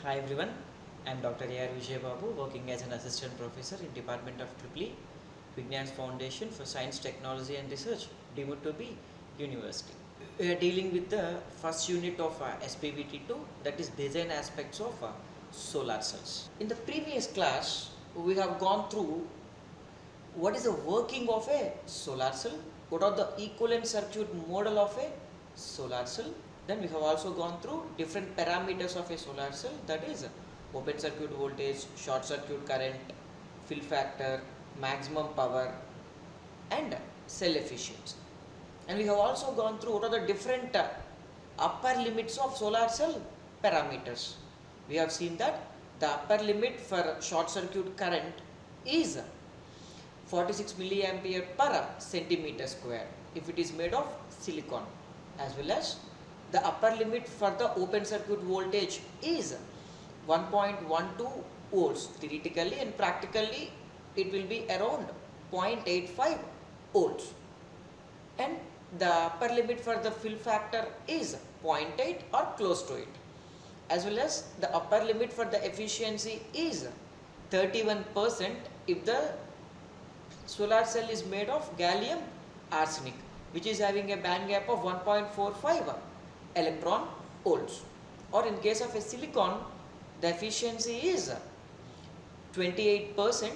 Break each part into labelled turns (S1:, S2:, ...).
S1: Hi everyone, I am Dr. A.R. Vijay Babu, working as an assistant professor in Department of EEE, Vignan's Foundation for Science, Technology and Research, deemed to be University. We are dealing with the first unit of SPVT2, that is design aspects of solar cells. In the previous class, we have gone through what is the working of a solar cell, what are the equivalent circuit model of a solar cell. Then we have also gone through different parameters of a solar cell, that is open circuit voltage, short circuit current, fill factor, maximum power and cell efficiency. And we have also gone through what are the different upper limits of solar cell parameters. We have seen that the upper limit for short circuit current is 46 milliampere per centimeter square if it is made of silicon, as well as the upper limit for the open circuit voltage is 1.12 volts theoretically, and practically it will be around 0.85 volts, and the upper limit for the fill factor is 0.8 or close to it, as well as the upper limit for the efficiency is 31% if the solar cell is made of gallium arsenic, which is having a band gap of 1.45 electron volts, or in case of a silicon the efficiency is 28%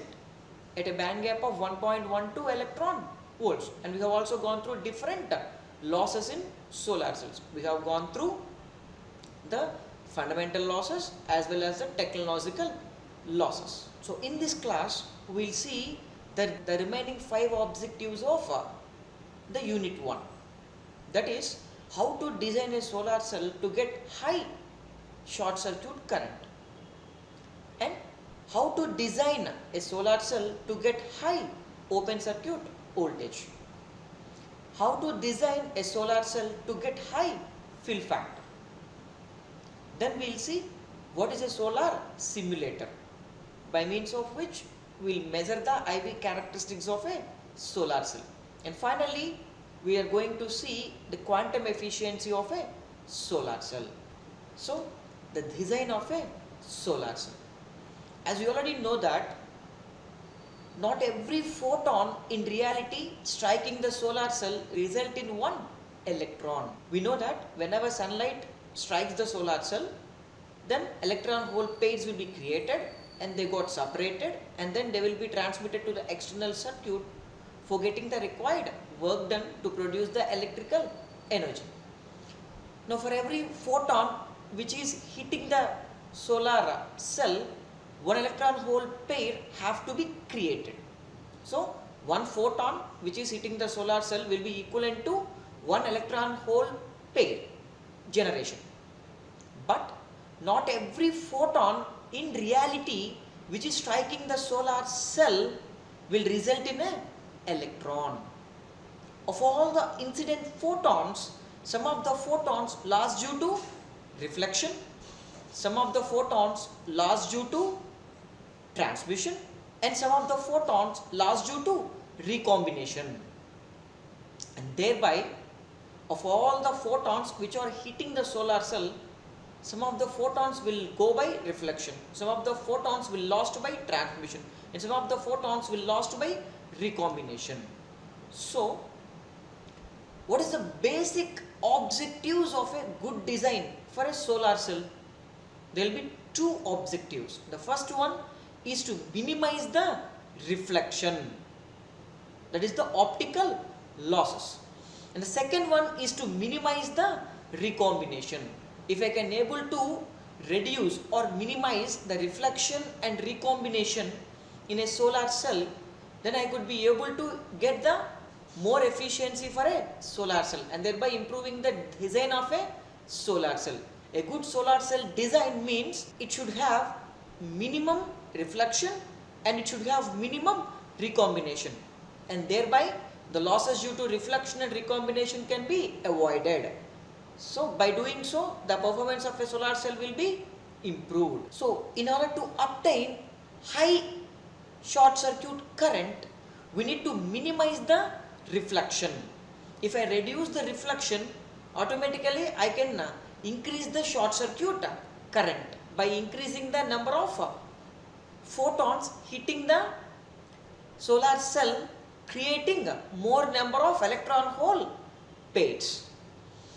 S1: at a band gap of 1.12 electron volts. And we have also gone through different losses in solar cells. We have gone through the fundamental losses as well as the technological losses. So in this class we will see the remaining 5 objectives of the unit 1, that is how to design a solar cell to get high short circuit current, and how to design a solar cell to get high open circuit voltage, how to design a solar cell to get high fill factor. Then we will see what is a solar simulator, by means of which we will measure the IV characteristics of a solar cell. And finally we are going to see the quantum efficiency of a solar cell. So the design of a solar cell. As we already know that not every photon in reality striking the solar cell result in one electron. We know that whenever sunlight strikes the solar cell, then electron hole pairs will be created and they got separated, and then they will be transmitted to the external circuit for getting the required work done to produce the electrical energy. Now for every photon which is hitting the solar cell, one electron hole pair have to be created. So one photon which is hitting the solar cell will be equivalent to one electron hole pair generation. But not every photon in reality which is striking the solar cell will result in an electron. Of all the incident photons, some of the photons lost due to reflection, some of the photons lost due to transmission, and some of the photons lost due to recombination. And thereby, of all the photons which are hitting the solar cell, some of the photons will go by reflection, some of the photons will lost by transmission, and some of the photons will lost by recombination. So what is the basic objectives of a good design for a solar cell? There will be 2 objectives. The first one is to minimize the reflection, that is the optical losses, and the second one is to minimize the recombination. If I can able to reduce or minimize the reflection and recombination in a solar cell, then I could be able to get the more efficiency for a solar cell and thereby improving the design of a solar cell. A good solar cell design means it should have minimum reflection and it should have minimum recombination, and thereby the losses due to reflection and recombination can be avoided. So by doing so, the performance of a solar cell will be improved. So in order to obtain high short circuit current, we need to minimize the reflection. If I reduce the reflection, automatically I can increase the short circuit current. by increasing the number of photons hitting the solar cell, creating more number of electron hole pairs.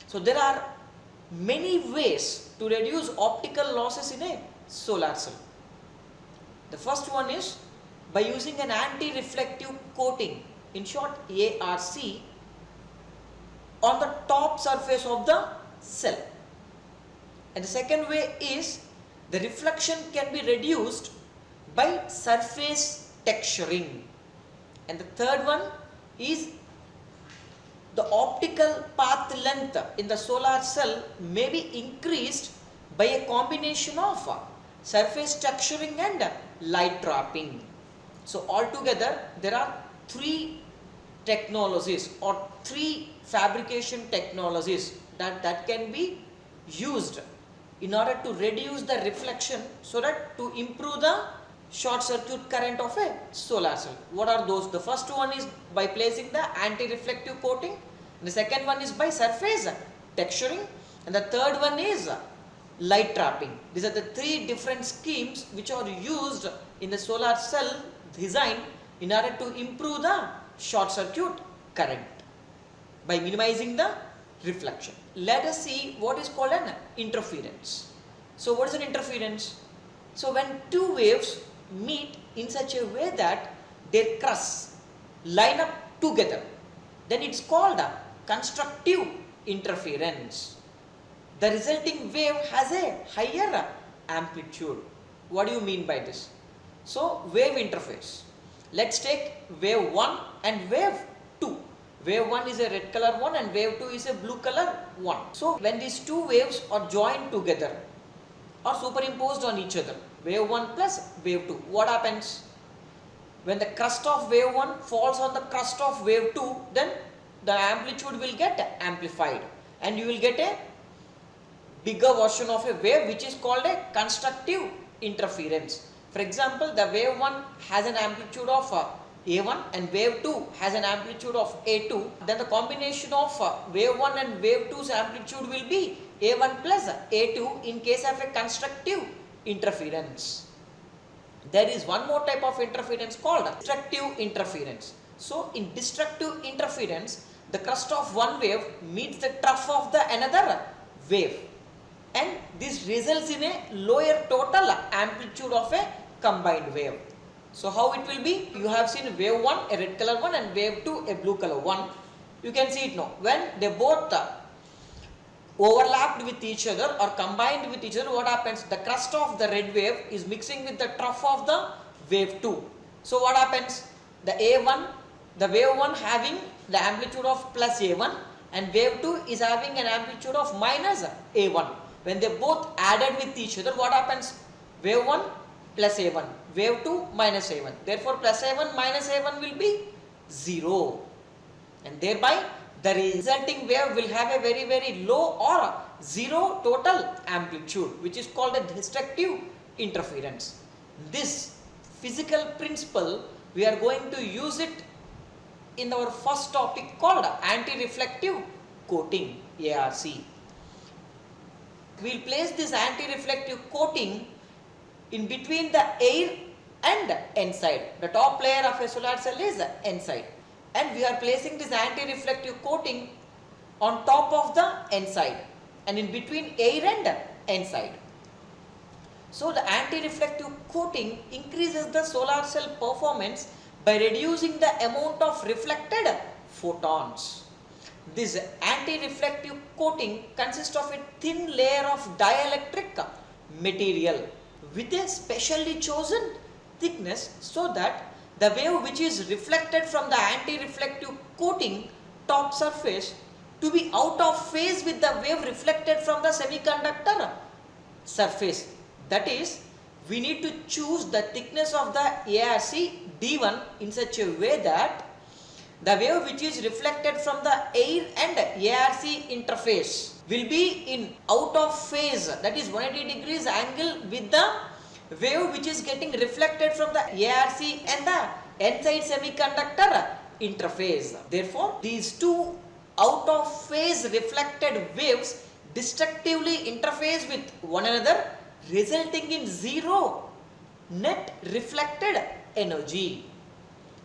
S1: So there are many ways to reduce optical losses in a solar cell. The first one is by using an anti-reflective coating, in short ARC, on the top surface of the cell. And the second way is the reflection can be reduced by surface texturing. And the third one is the optical path length in the solar cell may be increased by a combination of surface texturing and light trapping. So altogether there are three technologies or three fabrication technologies that can be used in order to reduce the reflection, so that to improve the short circuit current of a solar cell. What are those? The first one is by placing the anti-reflective coating, the second one is by surface texturing, and the third one is light trapping. These are the three different schemes which are used in the solar cell design in order to improve the short circuit current by minimizing the reflection. Let us see what is called an interference. So what is an interference? So when two waves meet in such a way that their crusts line up together, then it's called a constructive interference. The resulting wave has a higher amplitude. What do you mean by this? So wave interface. Let's take wave 1 and wave 2. Wave 1 is a red color one and wave 2 is a blue color one. So when these two waves are joined together or superimposed on each other, wave 1 plus wave 2, what happens? When the crust of wave 1 falls on the crust of wave 2, then the amplitude will get amplified and you will get a bigger version of a wave which is called a constructive interference. For example, the wave 1 has an amplitude of A1 and wave 2 has an amplitude of A2. Then the combination of wave 1 and wave 2's amplitude will be A1 plus A2 in case of a constructive interference. There is one more type of interference called destructive interference. So in destructive interference, the crust of one wave meets the trough of the another wave, and this results in a lower total amplitude of a combined wave. So how it will be? You have seen wave 1 a red color one and wave 2 a blue color one. You can see it now. When they both overlapped with each other or combined with each other, what happens? The crust of the red wave is mixing with the trough of the wave 2. So what happens? The A1, the wave 1 having the amplitude of plus A1 and wave 2 is having an amplitude of minus A1. When they both added with each other, what happens? Wave 1 plus A1, wave 2 minus A1. Therefore, plus A1 minus A1 will be 0. And thereby, the resulting wave will have a very, very low or 0 total amplitude, which is called a destructive interference. This physical principle, we are going to use it in our first topic called anti-reflective coating, ARC. We will place this anti-reflective coating in between the air and N side. The top layer of a solar cell is N side, and we are placing this anti-reflective coating on top of the N side and in between air and N side. So the anti-reflective coating increases the solar cell performance by reducing the amount of reflected photons. This anti-reflective coating consists of a thin layer of dielectric material with a specially chosen thickness, so that the wave which is reflected from the anti-reflective coating top surface to be out of phase with the wave reflected from the semiconductor surface. That is, we need to choose the thickness of the ARC D1 in such a way that the wave which is reflected from the air and ARC interface will be in out of phase, that is 180 degrees angle with the wave which is getting reflected from the ARC and the N-side semiconductor interface. Therefore, these two out of phase reflected waves destructively interface with one another, resulting in zero net reflected energy.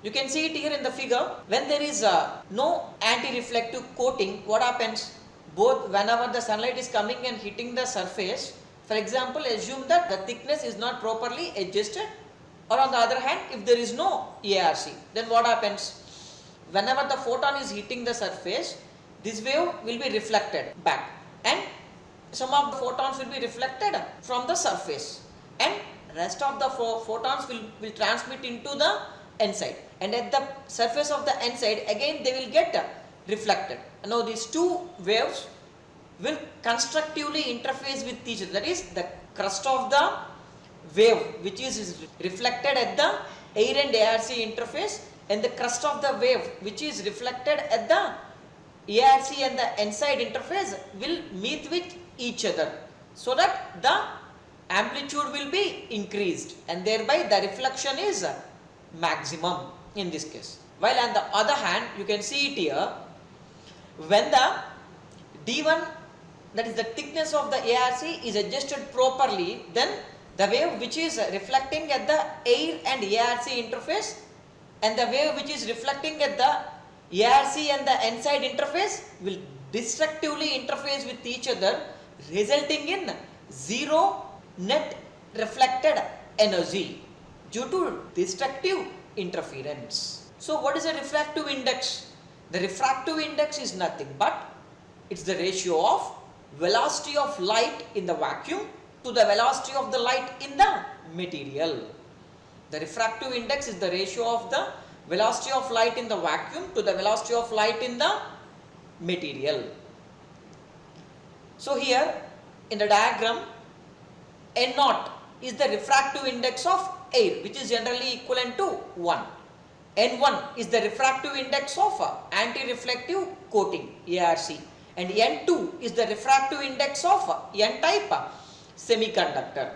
S1: You can see it here in the figure. When there is no anti-reflective coating, what happens? Both whenever the sunlight is coming and hitting the surface, for example, assume that the thickness is not properly adjusted, or on the other hand, if there is no ARC, then what happens? Whenever the photon is hitting the surface, this wave will be reflected back, and some of the photons will be reflected from the surface, and rest of the photons will transmit into the N side, and at the surface of the N side again they will get reflected. Now these two waves will constructively interface with each other. That is, the crest of the wave which is reflected at the air and ARC interface, and the crest of the wave which is reflected at the ARC and the N side interface will meet with each other, so that the amplitude will be increased, and thereby the reflection is maximum in this case. While on the other hand, you can see it here, when the D1, that is the thickness of the ARC, is adjusted properly, then the wave which is reflecting at the air and ARC interface and the wave which is reflecting at the ARC and the N side interface will destructively interface with each other, resulting in zero net reflected energy due to destructive interference. So what is a refractive index? The refractive index is nothing but it's the ratio of velocity of light in the vacuum to the velocity of the light in the material. The refractive index is the ratio of the velocity of light in the vacuum to the velocity of light in the material. So here in the diagram, N0 is the refractive index of air, which is generally equivalent to 1. N1 is the refractive index of anti-reflective coating, ARC, and N2 is the refractive index of N-type semiconductor.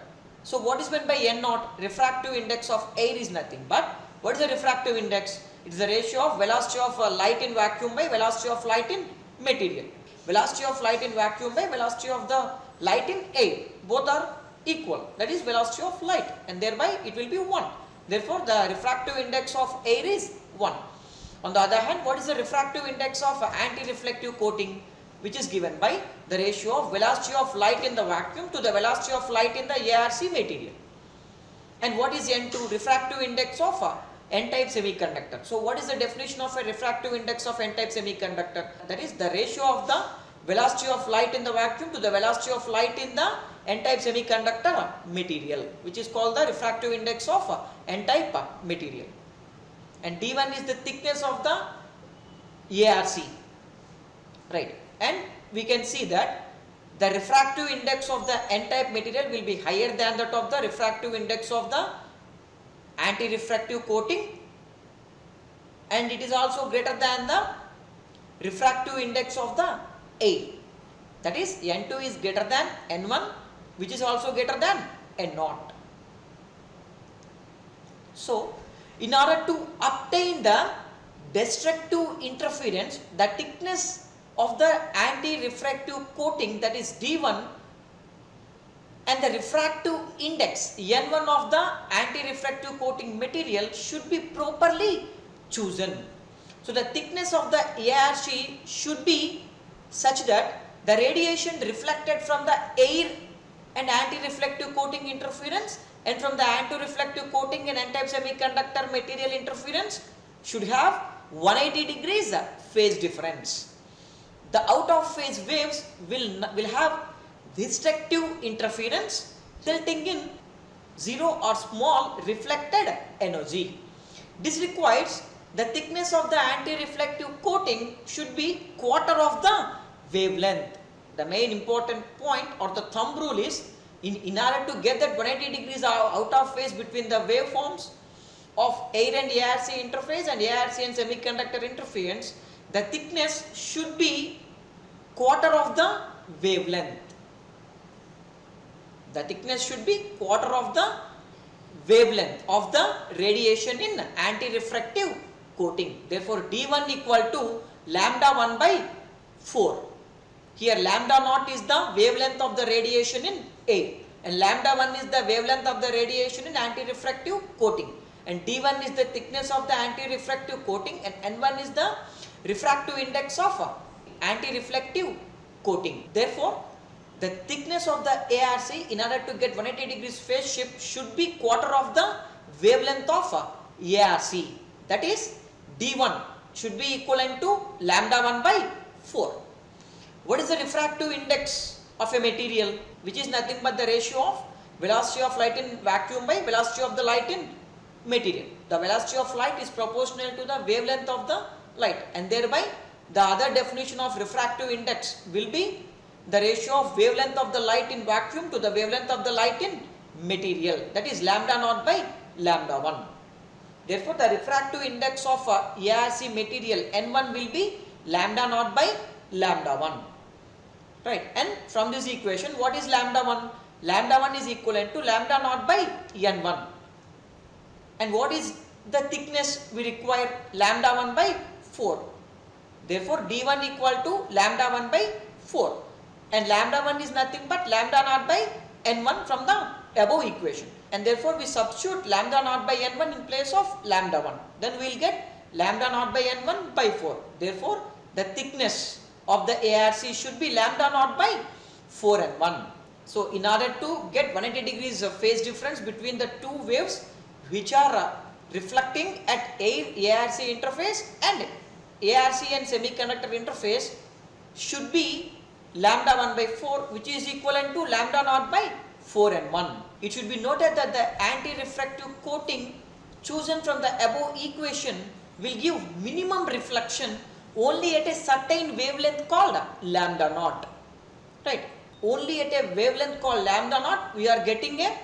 S1: So what is meant by N0? Refractive index of air is nothing but, what is the refractive index? It is the ratio of velocity of light in vacuum by velocity of light in material. Velocity of light in vacuum by velocity of the light in air, both are equal, that is velocity of light, and thereby it will be 1. Therefore the refractive index of air is 1. On the other hand, what is the refractive index of anti-reflective coating, which is given by the ratio of velocity of light in the vacuum to the velocity of light in the ARC material. And what is N2? Refractive index of N-type semiconductor. So what is the definition of a refractive index of N-type semiconductor? That is the ratio of the velocity of light in the vacuum to the velocity of light in the N-type semiconductor material, which is called the refractive index of N-type material. And D1 is the thickness of the ARC, right? And we can see that the refractive index of the N-type material will be higher than that of the refractive index of the anti-refractive coating, and it is also greater than the refractive index of the air. That is, N2 is greater than N1, which is also greater than N0. So in order to obtain the destructive interference, the thickness of the anti-refractive coating, that is D1, and the refractive index N1 of the anti-refractive coating material should be properly chosen. So the thickness of the ARC should be such that the radiation reflected from the air and anti-reflective coating interference and from the anti-reflective coating and N-type semiconductor material interference should have 180 degrees phase difference. The out of phase waves will have destructive interference, resulting in zero or small reflected energy. This requires the thickness of the anti-reflective coating should be quarter of the wavelength. The main important point or the thumb rule is, in order to get that 180 degrees out of phase between the waveforms of air and ARC interface and ARC and semiconductor interference, the thickness should be quarter of the wavelength. The thickness should be quarter of the wavelength of the radiation in anti-refractive coating. Therefore, D1 equal to lambda 1 by 4. Here lambda naught is the wavelength of the radiation in air and lambda 1 is the wavelength of the radiation in anti-refractive coating, and d1 is the thickness of the anti-refractive coating, and n1 is the refractive index of anti-reflective coating. Therefore, the thickness of the ARC in order to get 180 degrees phase shift should be quarter of the wavelength of ARC, that is d1 should be equivalent to lambda 1 by 4. What is the refractive index of a material? Which is nothing but the ratio of velocity of light in vacuum by velocity of the light in material. The velocity of light is proportional to the wavelength of the light, and thereby the other definition of refractive index will be the ratio of wavelength of the light in vacuum to the wavelength of the light in material, that is lambda naught by lambda 1. Therefore, the refractive index of ARC material N1 will be lambda naught by lambda 1. Right, and from this equation, what is lambda 1? Lambda 1 is equivalent to lambda naught by N1. And what is the thickness we require? Lambda 1 by 4. Therefore, d1 equal to lambda 1 by 4. And lambda 1 is nothing but lambda naught by N1 from the above equation. And therefore, we substitute lambda naught by N1 in place of lambda 1. Then we will get lambda naught by N1 by 4. Therefore, the thickness of the ARC should be lambda naught by 4 and 1. So, in order to get 180 degrees of phase difference between the two waves which are reflecting at ARC interface and ARC and semiconductor interface should be lambda 1 by 4, which is equivalent to lambda naught by 4 and 1. It should be noted that the anti-refractive coating chosen from the above equation will give minimum reflection only at a certain wavelength called lambda naught. Right? Only at a wavelength called lambda naught we are getting a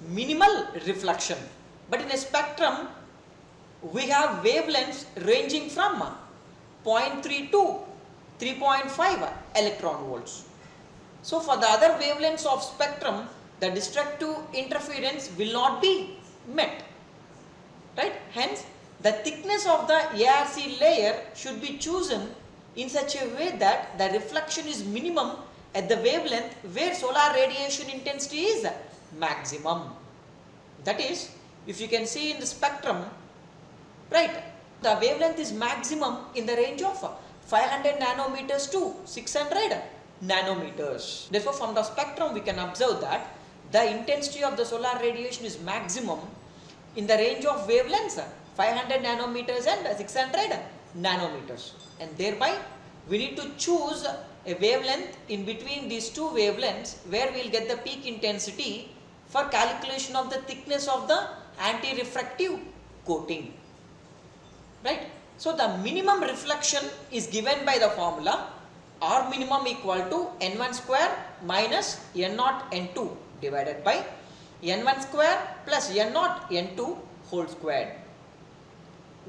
S1: minimal reflection. But in a spectrum, we have wavelengths ranging from 0.3 to 3.5 electron volts. So, for the other wavelengths of spectrum, the destructive interference will not be met. Right? Hence, the thickness of the ARC layer should be chosen in such a way that the reflection is minimum at the wavelength where solar radiation intensity is maximum. That is, if you can see in the spectrum, right, the wavelength is maximum in the range of 500 nanometers to 600 nanometers. Therefore, from the spectrum we can observe that the intensity of the solar radiation is maximum in the range of wavelengths 500 nanometers and 600 nanometers, and thereby we need to choose a wavelength in between these two wavelengths where we will get the peak intensity for calculation of the thickness of the anti-refractive coating. Right? So, the minimum reflection is given by the formula R minimum equal to N1 square minus N0 N2 divided by N1 square plus N0 N2 whole squared,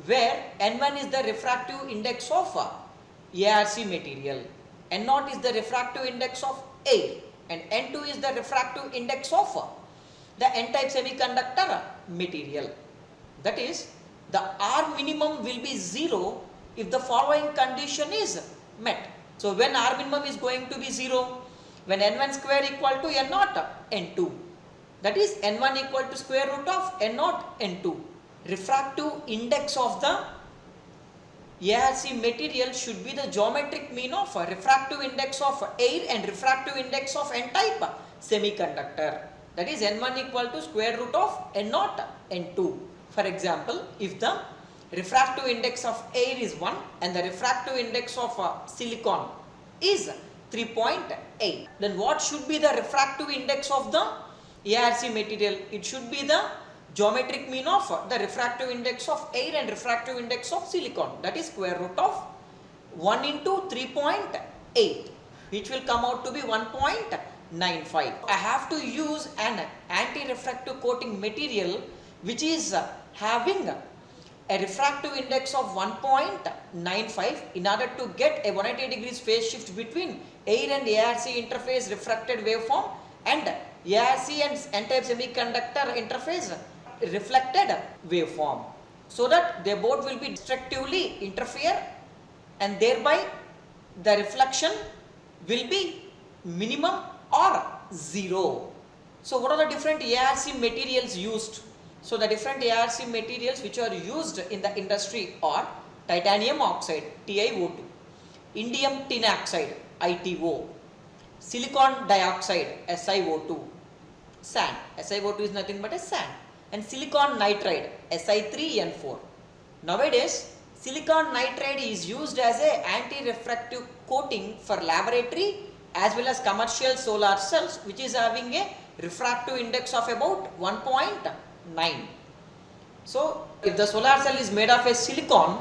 S1: where N1 is the refractive index of ARC material, N0 is the refractive index of air, and N2 is the refractive index of the N-type semiconductor material. That is, the R minimum will be 0 if the following condition is met. So, when R minimum is going to be 0? When N1 square equal to N0 N2, that is N1 equal to square root of N0 N2. Refractive index of the ARC material should be the geometric mean of refractive index of air and refractive index of N-type semiconductor. That is N1 equal to square root of N0 N2. For example, if the refractive index of air is 1 and the refractive index of silicon is 3.8, then what should be the refractive index of the ARC material? It should be the geometric mean of the refractive index of air and refractive index of silicon, that is square root of 1 into 3.8, which will come out to be 1.95. I have to use an anti-refractive coating material which is having a refractive index of 1.95 in order to get a 180 degrees phase shift between air and ARC interface refracted waveform and ARC and N-type semiconductor interface reflected waveform, so that they both will be destructively interfere and thereby the reflection will be minimum or 0. So what are the different ARC materials used? So the different ARC materials which are used in the industry are titanium oxide TiO2, indium tin oxide ITO, silicon dioxide SiO2, sand. SiO2 is nothing but a sand, and silicon nitride Si3N4. Nowadays silicon nitride is used as a anti-refractive coating for laboratory as well as commercial solar cells, which is having a refractive index of about 1.9. So if the solar cell is made of a silicon,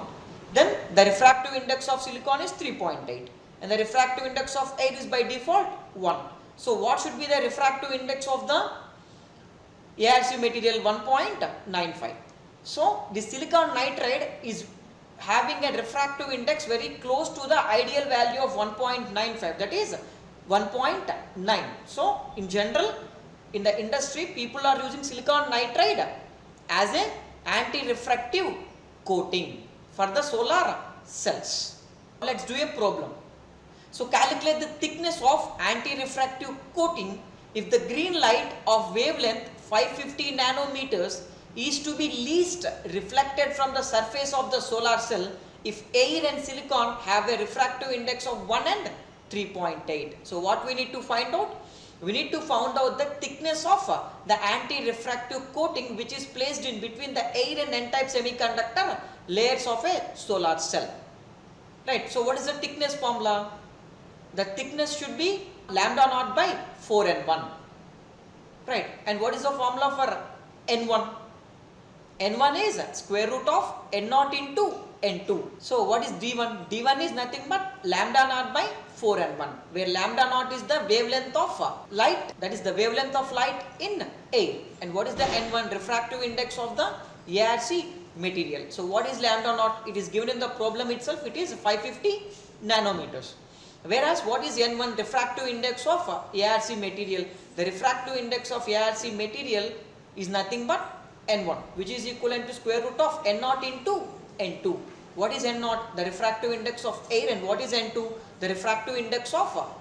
S1: then the refractive index of silicon is 3.8 and the refractive index of air is by default 1. So what should be the refractive index of the ARC material? 1.95. So the silicon nitride is having a refractive index very close to the ideal value of 1.95, that is 1.9. So in general, in the industry, people are using silicon nitride as a anti-refractive coating for the solar cells. Let's do a problem. So calculate the thickness of anti-refractive coating if the green light of wavelength 550 nanometers is to be least reflected from the surface of the solar cell if air and silicon have a refractive index of 1 and 3.8. So what we need to find out? We need to find out the thickness of the anti-refractive coating which is placed in between the air and n-type semiconductor layers of a solar cell. Right. So what is the thickness formula? The thickness should be lambda naught by 4n1. Right. And what is the formula for n1? n1 is square root of n naught into n2. So what is d1? d1 is nothing but lambda naught by 4n1, where lambda naught is the wavelength of light, that is the wavelength of light in air. And what is the n1? Refractive index of the ARC material. So what is lambda naught? It is given in the problem itself, it is 550 nanometers. Whereas what is n1? Refractive index of ARC material. The refractive index of ARC material is nothing but n1, which is equivalent to square root of n naught into n2. What is n naught? The refractive index of air. And what is n2? The refractive index of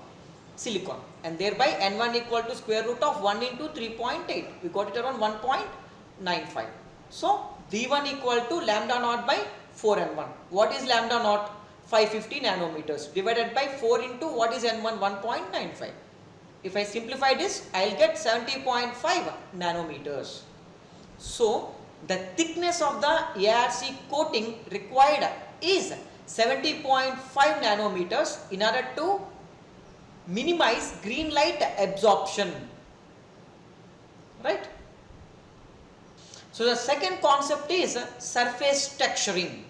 S1: silicon. And thereby n1 equal to square root of 1 into 3.8. We got it around 1.95. So d1 equal to lambda naught by 4n1. What is lambda naught? 550 nanometers divided by 4 into what is n1? 1.95. If I simplify this, I will get 70.5 nanometers. So the thickness of the ARC coating required is 70.5 nanometers in order to minimize green light absorption. Right? So the second concept is surface texturing.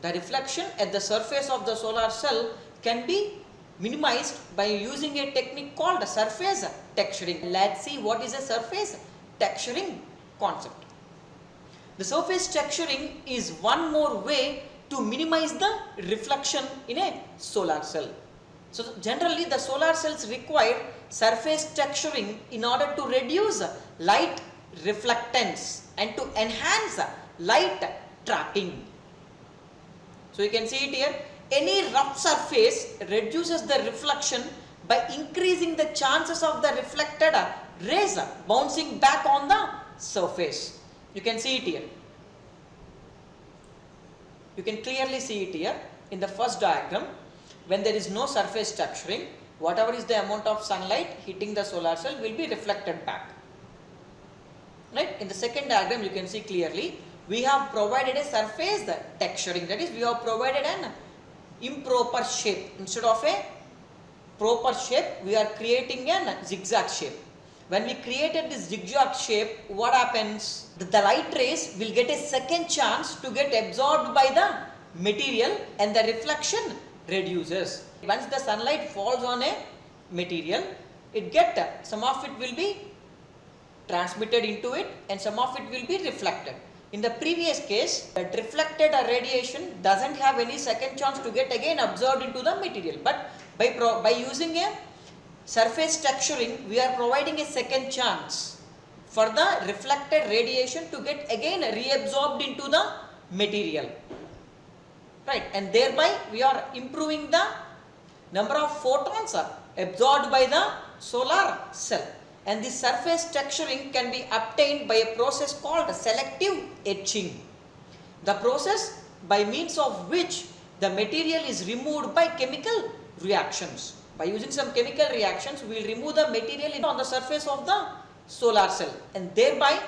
S1: The reflection at the surface of the solar cell can be minimized by using a technique called surface texturing. Let's see what is a surface texturing concept. The surface texturing is one more way to minimize the reflection in a solar cell. So generally the solar cells require surface texturing in order to reduce light reflectance and to enhance light trapping. So you can see it here. Any rough surface reduces the reflection by increasing the chances of the reflected rays bouncing back on the surface. You can see it here. You can clearly see it here in the first diagram. When there is no surface texturing, whatever is the amount of sunlight hitting the solar cell will be reflected back. Right? In the second diagram, you can see clearly we have provided a surface texturing, that is we have provided an improper shape. Instead of a proper shape, we are creating a zigzag shape. When we created this zigzag shape, what happens? The light rays will get a second chance to get absorbed by the material and the reflection reduces. Once the sunlight falls on a material, some of it will be transmitted into it and some of it will be reflected. In the previous case, the reflected radiation doesn't have any second chance to get again absorbed into the material. But by using a surface texturing, we are providing a second chance for the reflected radiation to get again reabsorbed into the material. Right, and thereby we are improving the number of photons absorbed by the solar cell. and the surface texturing can be obtained by a process called selective etching. The process by means of which the material is removed by chemical reactions. By using some chemical reactions, we will remove the material on the surface of the solar cell, and thereby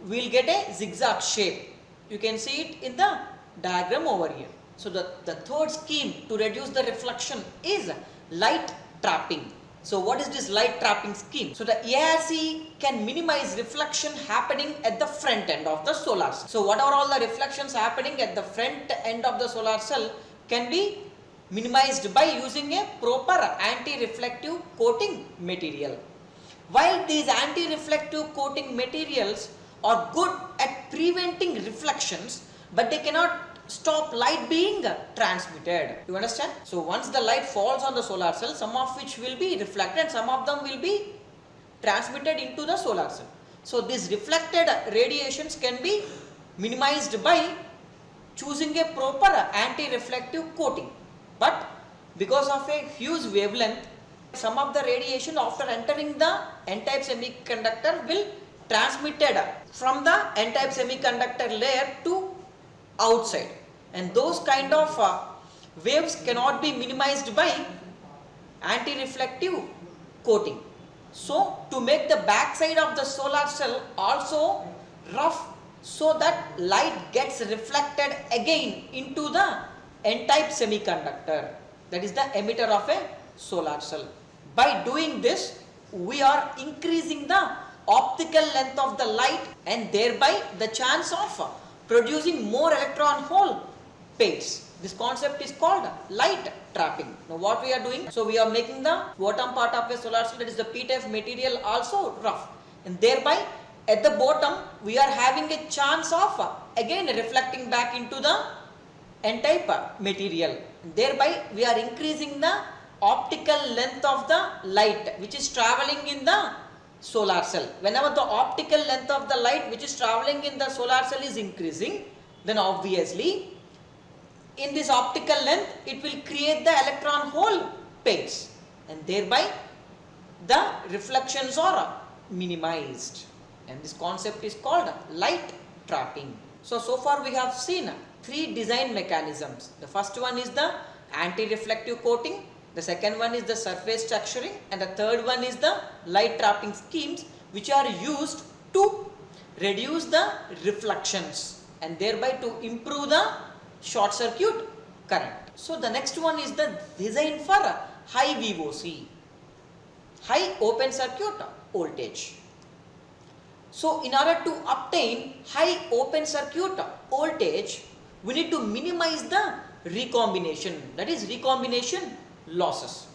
S1: we will get a zigzag shape. You can see it in the diagram over here. So the third scheme to reduce the reflection is light trapping. So what is this light trapping scheme? So the ARC can minimize reflection happening at the front end of the solar cell. So whatever all the reflections happening at the front end of the solar cell can be minimized by using a proper anti-reflective coating material. While these anti-reflective coating materials are good at preventing reflections, but they cannot stop light being transmitted. You understand? So once the light falls on the solar cell, some of which will be reflected, some of them will be transmitted into the solar cell. So these reflected radiations can be minimized by choosing a proper anti-reflective coating. But because of a huge wavelength, some of the radiation after entering the n-type semiconductor will transmitted from the n-type semiconductor layer to outside, and those kind of waves cannot be minimized by anti-reflective coating. So to make the back side of the solar cell also rough, so that light gets reflected again into the n-type semiconductor, that is the emitter of a solar cell. By doing this, we are increasing the optical length of the light and thereby the chance of producing more electron hole pairs. This concept is called light trapping. Now what we are doing? So we are making the bottom part of a solar cell, that is the p-type material, also rough, and thereby at the bottom we are having a chance of again reflecting back into the n-type material. Thereby we are increasing the optical length of the light which is traveling in the solar cell. Whenever the optical length of the light which is traveling in the solar cell is increasing, then obviously in this optical length it will create the electron hole pairs, and thereby the reflections are minimized, and this concept is called light trapping. So far we have seen three design mechanisms. The first one is the anti-reflective coating, the second one is the surface texturing, and the third one is the light trapping schemes, which are used to reduce the reflections and thereby to improve the short circuit current. So the next one is the design for high VOC, high open circuit voltage. So in order to obtain high open circuit voltage, we need to minimize the recombination, that is recombination losses.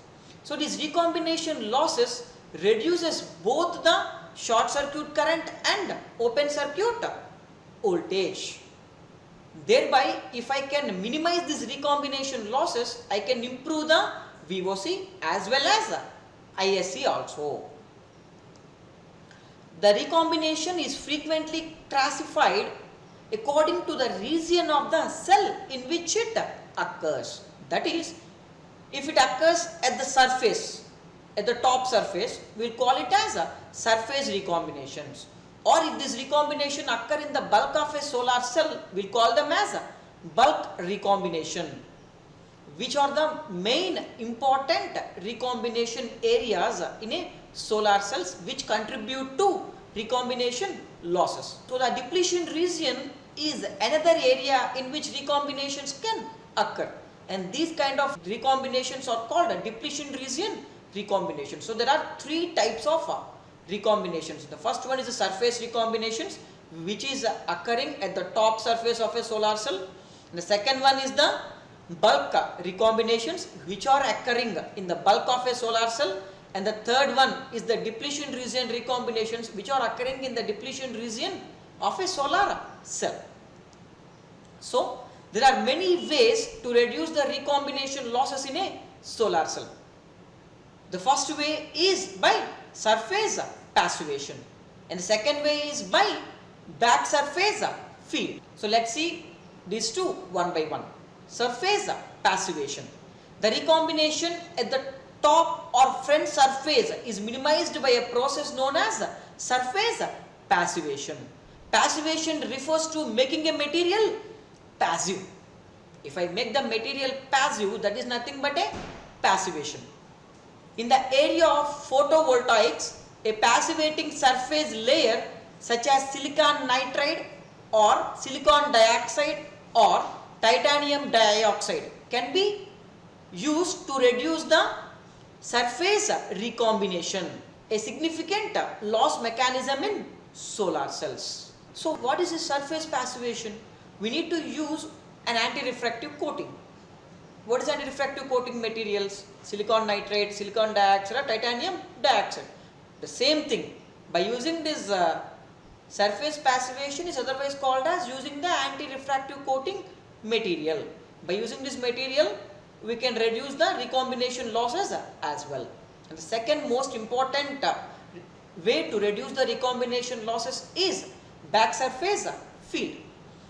S1: So these recombination losses reduces both the short circuit current and open circuit voltage. Thereby, if I can minimize these recombination losses, I can improve the VOC as well as ISC also. The recombination is frequently classified according to the region of the cell in which it occurs. That is, if it occurs at the surface, at the top surface, we will call it as a surface recombinations. Or if this recombination occur in the bulk of a solar cell, we will call them as a bulk recombination. Which are the main important recombination areas in a solar cells which contribute to recombination losses. So the depletion region is another area in which recombinations can occur, and these kind of recombinations are called a depletion region recombination. So there are three types of recombinations. The first one is the surface recombinations, which is occurring at the top surface of a solar cell. And the second one is the bulk recombinations, which are occurring in the bulk of a solar cell. And the third one is the depletion region recombinations, which are occurring in the depletion region of a solar cell. So there are many ways to reduce the recombination losses in a solar cell. The first way is by surface passivation, and the second way is by back surface field. So let's see these two one by one. Surface passivation. The recombination at the top or front surface is minimized by a process known as surface passivation. Passivation refers to making a material passive. If I make the material passive, that is nothing but a passivation. In the area of photovoltaics, a passivating surface layer such as silicon nitride or silicon dioxide or titanium dioxide can be used to reduce the surface recombination, a significant loss mechanism in solar cells. So what is a surface passivation? We need to use an anti-refractive coating. What is anti-refractive coating materials? Silicon nitride, silicon dioxide, titanium dioxide. The same thing. By using this surface passivation is otherwise called as using the anti-refractive coating material. By using this material, we can reduce the recombination losses as well. And the second most important way to reduce the recombination losses is back surface field.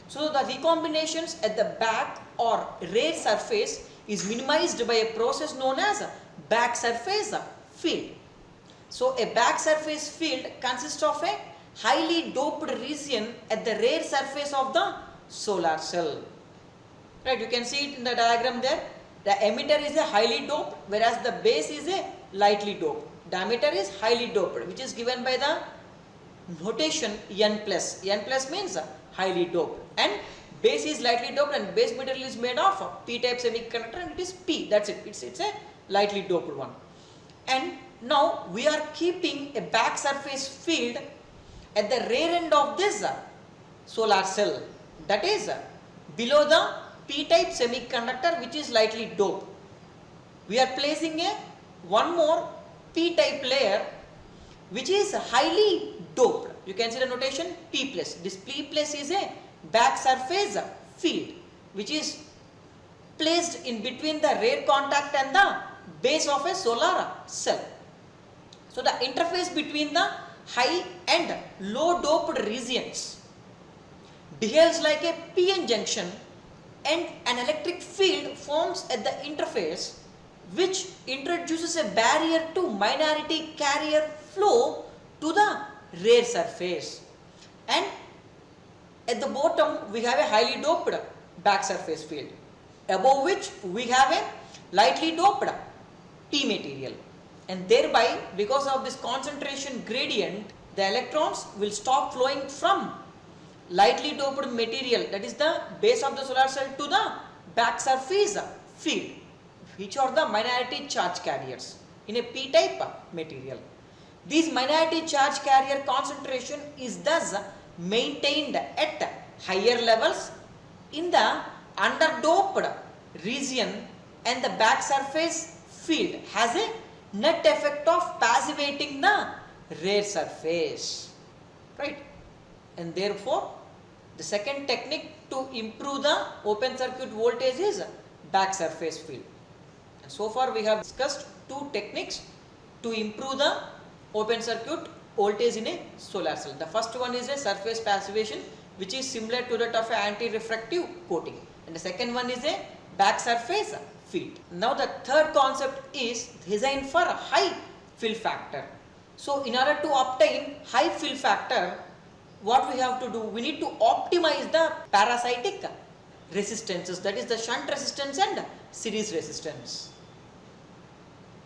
S1: So the recombinations at the back or rear surface is minimized by a process known as back surface field. So a back surface field consists of a highly doped region at the rear surface of the solar cell. Right, you can see it in the diagram there. The emitter is a highly doped, whereas the base is a lightly doped. Diameter is highly doped, which is given by the notation N plus. N plus means highly doped, and base is lightly doped, and base material is made of p-type semiconductor, and it is P. That's it. It's a lightly doped one. And now we are keeping a back surface field at the rear end of this solar cell. That is below the p-type semiconductor, which is lightly doped. We are placing a one more p-type layer which is highly doped. You can see the notation P plus. This P plus is a back surface field which is placed in between the rear contact and the base of a solar cell. So the interface between the high and low doped regions behaves like a PN junction, and an electric field forms at the interface which introduces a barrier to minority carrier flow to the rear surface. And at the bottom we have a highly doped back surface field, above which we have a lightly doped P material, and thereby because of this concentration gradient the electrons will stop flowing from lightly doped material, that is the base of the solar cell, to the back surface field, which are the minority charge carriers in a p-type material. These minority charge carrier concentration is thus maintained at higher levels in the underdoped region, and the back surface field has a net effect of passivating the rear surface, right? And therefore the second technique to improve the open circuit voltage is back surface field. And so far we have discussed two techniques to improve the open circuit voltage in a solar cell. The first one is a surface passivation, which is similar to that of an anti-refractive coating, and the second one is a back surface field. Now the third concept is design for high fill factor. So in order to obtain high fill factor, what we have to do, we need to optimize the parasitic resistances, that is the shunt resistance and series resistance.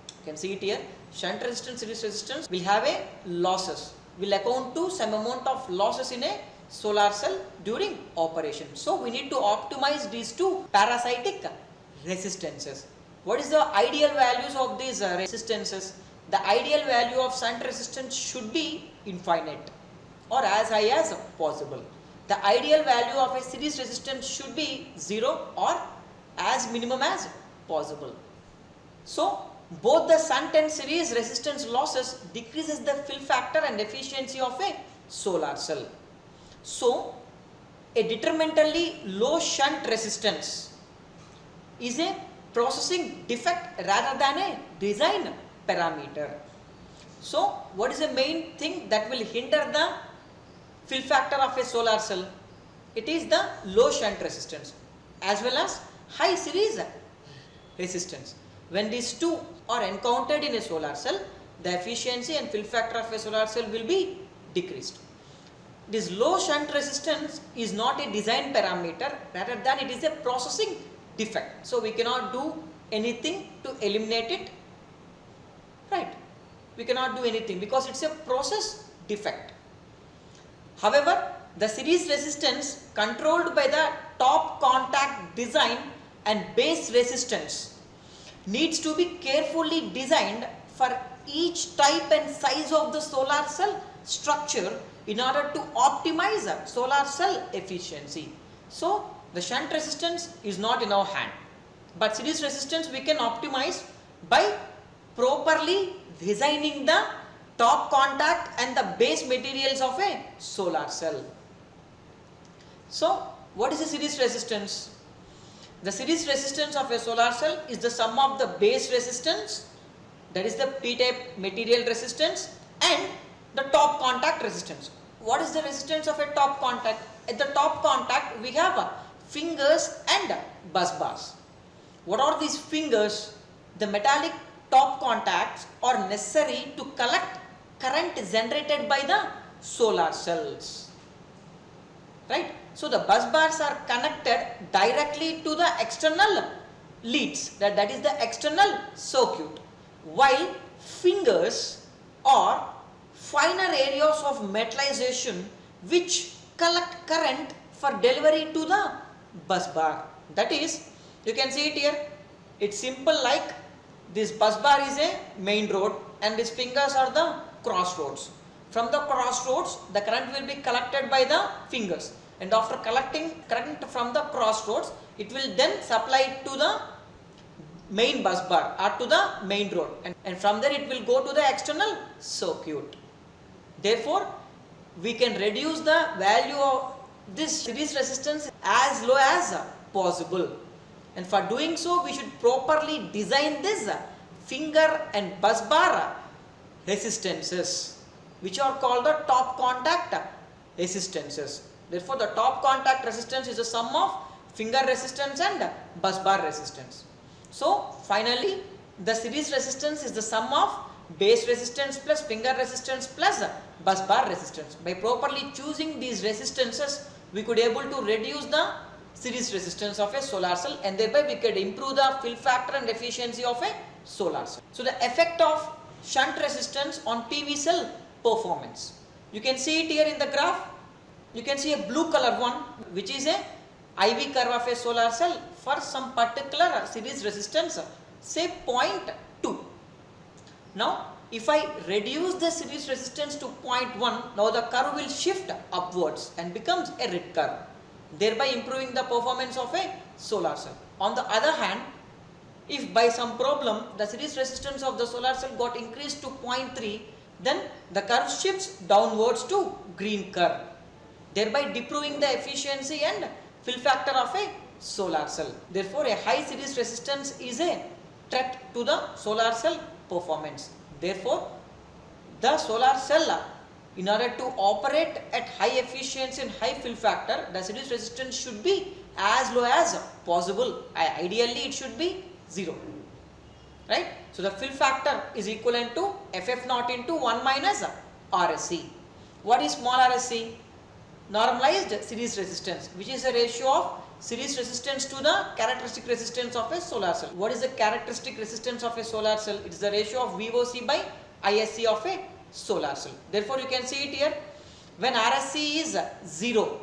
S1: You can see it here. Shunt resistance, series resistance will have a losses, will account to some amount of losses in a solar cell during operation. So we need to optimize these two parasitic resistances. What is the ideal values of these resistances? The ideal value of shunt resistance should be infinite or as high as possible. The ideal value of a series resistance should be 0 or as minimum as possible. So both the shunt and series resistance losses decreases the fill factor and efficiency of a solar cell. So a detrimentally low shunt resistance is a processing defect rather than a design parameter. So what is the main thing that will hinder the fill factor of a solar cell? It is the low shunt resistance as well as high series resistance. When these two are encountered in a solar cell, the efficiency and fill factor of a solar cell will be decreased. This low shunt resistance is not a design parameter, rather than it is a processing defect. So we cannot do anything to eliminate it, right? We cannot do anything because it's a process defect. However, the series resistance controlled by the top contact design and base resistance needs to be carefully designed for each type and size of the solar cell structure in order to optimize solar cell efficiency. So the shunt resistance is not in our hand, but series resistance we can optimize by properly designing the top contact and the base materials of a solar cell. So what is the series resistance? The series resistance of a solar cell is the sum of the base resistance, that is the p-type material resistance, and the top contact resistance. What is the resistance of a top contact? At the top contact we have fingers and bus bars. What are these fingers? The metallic top contacts are necessary to collect current generated by the solar cells, right? So the bus bars are connected directly to the external leads, that is the external circuit, while fingers are finer areas of metallization which collect current for delivery to the bus bar. That is, you can see it here, it's simple, like this bus bar is a main road and these fingers are the crossroads. From the crossroads the current will be collected by the fingers, and after collecting current from the crossroads it will then supply to the main bus bar or to the main road, and from there it will go to the external circuit. Therefore we can reduce the value of this series resistance as low as possible, and for doing so we should properly design this finger and bus bar resistances, which are called the top contact resistances. Therefore the top contact resistance is the sum of finger resistance and bus bar resistance. So finally the series resistance is the sum of base resistance plus finger resistance plus bus bar resistance. By properly choosing these resistances we could able to reduce the series resistance of a solar cell, and thereby we could improve the fill factor and efficiency of a solar cell. So the effect of shunt resistance on PV cell performance, you can see it here in the graph. You can see a blue color one which is a IV curve of a solar cell for some particular series resistance, say 0.2. Now if I reduce the series resistance to 0.1, now the curve will shift upwards and becomes a red curve, thereby improving the performance of a solar cell. On the other hand, if by some problem the series resistance of the solar cell got increased to 0.3, then the curve shifts downwards to green curve, thereby improving the efficiency and fill factor of a solar cell. Therefore a high series resistance is a threat to the solar cell performance. Therefore the solar cell, in order to operate at high efficiency and high fill factor, the series resistance should be as low as possible. Ideally it should be 0, right? So the fill factor is equivalent to FF0 into 1 minus RSC. What is small RSC? Normalized series resistance, which is a ratio of series resistance to the characteristic resistance of a solar cell. What is the characteristic resistance of a solar cell? It is the ratio of VOC by ISC of a solar cell. Therefore you can see it here, when RSC is 0,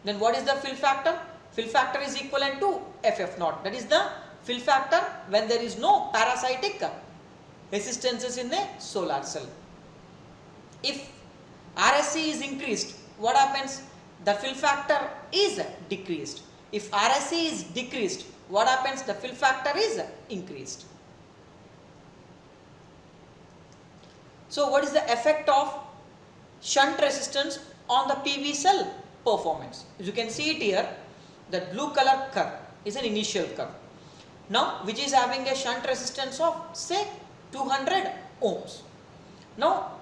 S1: then what is the fill factor? Fill factor is equivalent to FF0, that is the fill factor when there is no parasitic resistances in the solar cell. If RSC is increased, what happens? The fill factor is decreased. If RSC is decreased, what happens? The fill factor is increased. So what is the effect of shunt resistance on the PV cell performance? As you can see it here, the blue color curve is an initial curve. Now which is having a shunt resistance of say 200 ohms. Now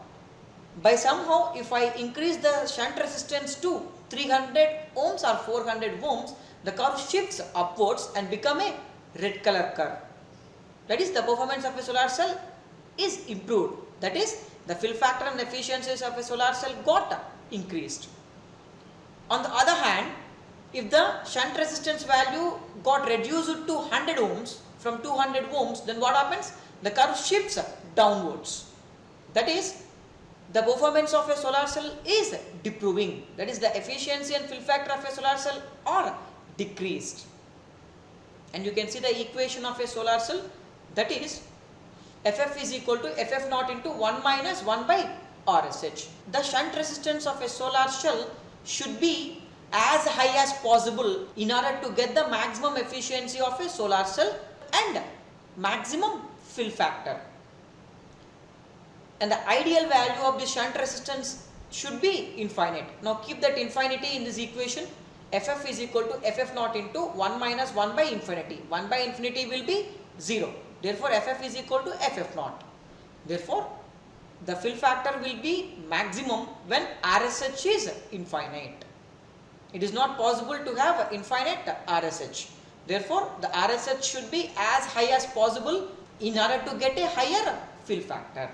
S1: by somehow if I increase the shunt resistance to 300 ohms or 400 ohms, the curve shifts upwards and become a red color curve. That is, the performance of a solar cell is improved. That is, the fill factor and efficiencies of a solar cell got increased. On the other hand, if the shunt resistance value got reduced to 100 ohms from 200 ohms, then what happens? The curve shifts downwards. That is, the performance of a solar cell is deproving. That is, the efficiency and fill factor of a solar cell are decreased. And you can see the equation of a solar cell, that is FF is equal to FF naught into 1 minus 1 by RSH. The shunt resistance of a solar cell should be as high as possible in order to get the maximum efficiency of a solar cell and maximum fill factor. And the ideal value of the shunt resistance should be infinite. Now keep that infinity in this equation. FF is equal to FF naught into 1 minus 1 by infinity. 1 by infinity will be 0. Therefore, FF is equal to FF naught. Therefore, the fill factor will be maximum when RSH is infinite. It is not possible to have infinite RSH. Therefore, the RSH should be as high as possible in order to get a higher fill factor.